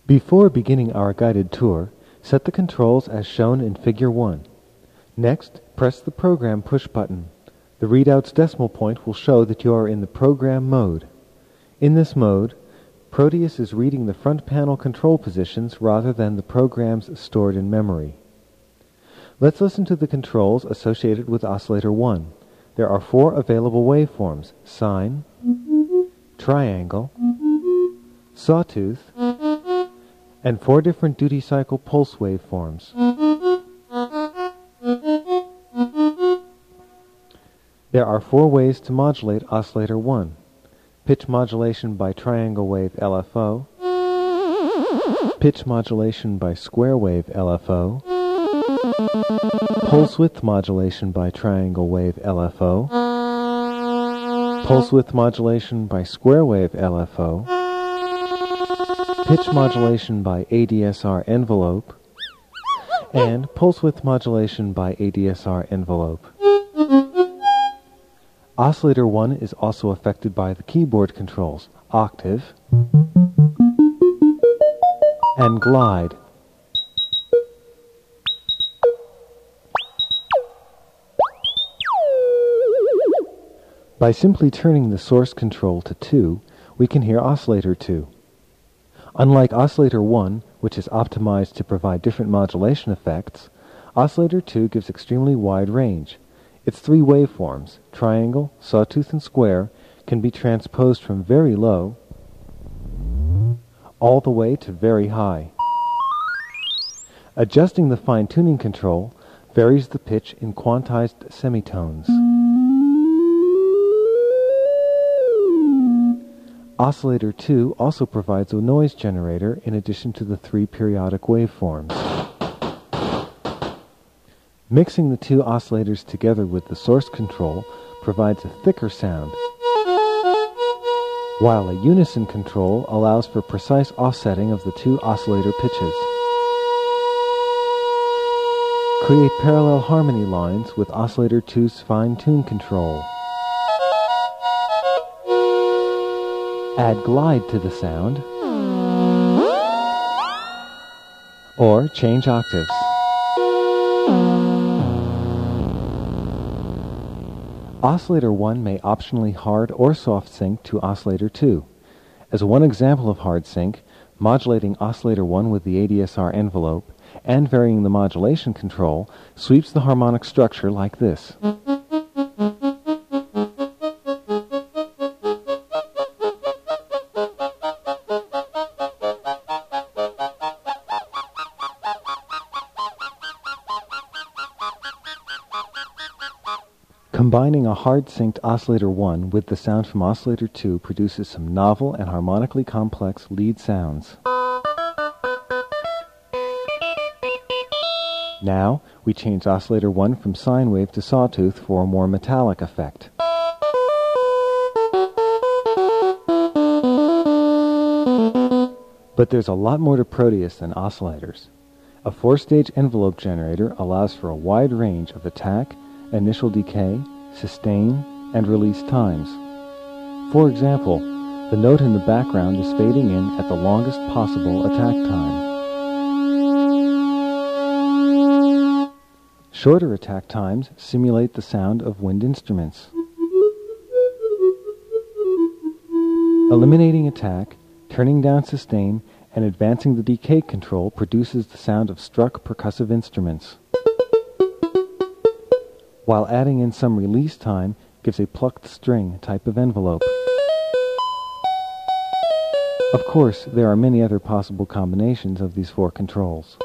Before beginning our guided tour, set the controls as shown in Figure 1. Next, press the Program push button. The readout's decimal point will show that you are in the Program mode. In this mode, Proteus is reading the front panel control positions rather than the programs stored in memory. Let's listen to the controls associated with Oscillator 1. There are 4 available waveforms: sine, triangle, sawtooth, and 4 different duty cycle pulse waveforms. There are 4 ways to modulate Oscillator 1. Pitch modulation by triangle wave LFO, pitch modulation by square wave LFO, pulse width modulation by triangle wave LFO, pulse width modulation by square wave LFO, pitch modulation by ADSR envelope, and pulse width modulation by ADSR envelope. Oscillator 1 is also affected by the keyboard controls octave and glide. By simply turning the source control to 2, we can hear Oscillator 2. Unlike Oscillator 1, which is optimized to provide different modulation effects, Oscillator 2 gives extremely wide range. Its 3 waveforms, triangle, sawtooth, and square, can be transposed from very low all the way to very high. Adjusting the fine-tuning control varies the pitch in quantized semitones. Oscillator 2 also provides a noise generator in addition to the 3 periodic waveforms. Mixing the 2 oscillators together with the source control provides a thicker sound, while a unison control allows for precise offsetting of the 2 oscillator pitches. Create parallel harmony lines with Oscillator 2's fine-tune control. Add glide to the sound, or change octaves. Oscillator 1 may optionally hard or soft sync to Oscillator 2. As one example of hard sync, modulating Oscillator 1 with the ADSR envelope and varying the modulation control sweeps the harmonic structure like this. Combining a hard-synced Oscillator 1 with the sound from Oscillator 2 produces some novel and harmonically complex lead sounds. Now, we change Oscillator 1 from sine wave to sawtooth for a more metallic effect. But there's a lot more to Proteus than oscillators. A 4-stage envelope generator allows for a wide range of attack, initial decay, sustain, and release times. For example, the note in the background is fading in at the longest possible attack time. Shorter attack times simulate the sound of wind instruments. Eliminating attack, turning down sustain, and advancing the decay control produces the sound of struck percussive instruments, while adding in some release time gives a plucked string type of envelope. Of course, there are many other possible combinations of these 4 controls.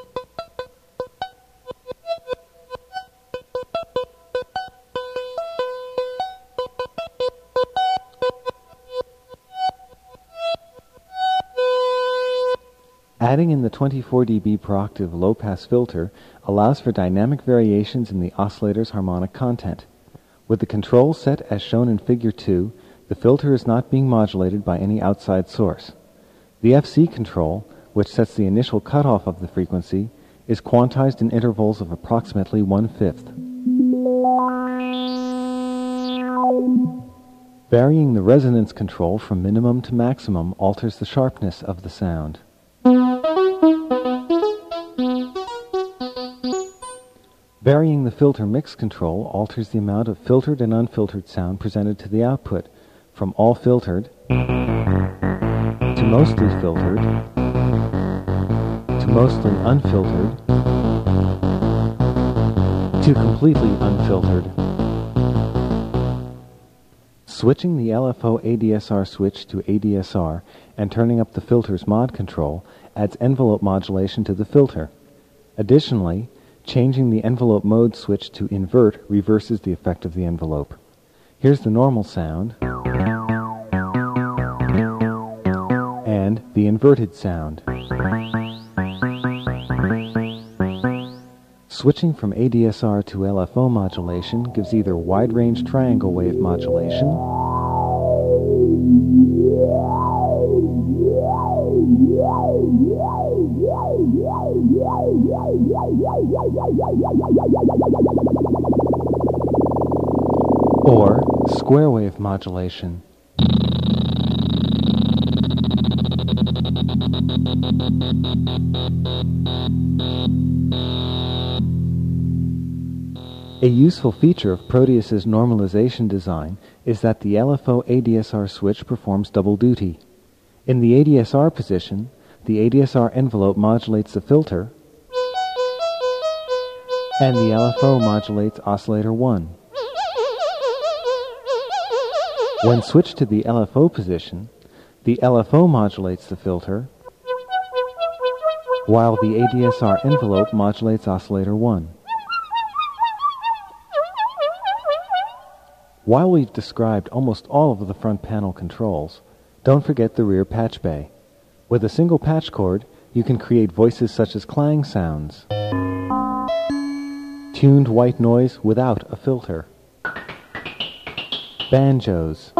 Adding in the 24 dB per octave low-pass filter allows for dynamic variations in the oscillator's harmonic content. With the control set as shown in Figure 2, the filter is not being modulated by any outside source. The FC control, which sets the initial cutoff of the frequency, is quantized in intervals of approximately 1/5. Varying the resonance control from minimum to maximum alters the sharpness of the sound. Varying the filter mix control alters the amount of filtered and unfiltered sound presented to the output, from all filtered to mostly filtered to mostly unfiltered to completely unfiltered. Switching the LFO ADSR switch to ADSR and turning up the filter's mod control adds envelope modulation to the filter. Additionally, changing the envelope mode switch to invert reverses the effect of the envelope. Here's the normal sound and the inverted sound. Switching from ADSR to LFO modulation gives either wide-range triangle wave modulation or square wave modulation. A useful feature of Proteus's normalization design is that the LFO ADSR switch performs double duty. In the ADSR position, the ADSR envelope modulates the filter, and the LFO modulates oscillator 1. When switched to the LFO position, the LFO modulates the filter, while the ADSR envelope modulates oscillator 1. While we've described almost all of the front panel controls, don't forget the rear patch bay. With a single patch cord, you can create voices such as clang sounds, tuned white noise without a filter, banjos,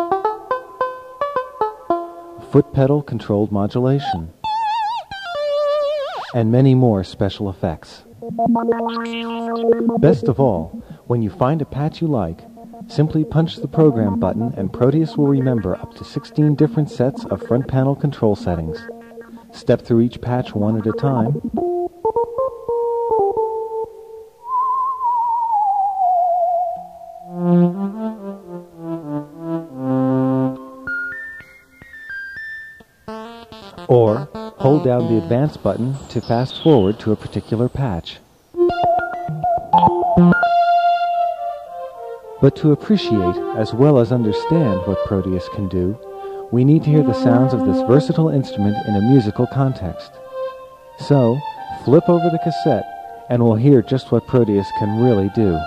foot pedal controlled modulation, and many more special effects. Best of all, when you find a patch you like, simply punch the program button and Proteus will remember up to 16 different sets of front panel control settings. Step through each patch one at a time. Or hold down the advance button to fast forward to a particular patch. But to appreciate as well as understand what Proteus can do, we need to hear the sounds of this versatile instrument in a musical context. So, flip over the cassette and we'll hear just what Proteus can really do.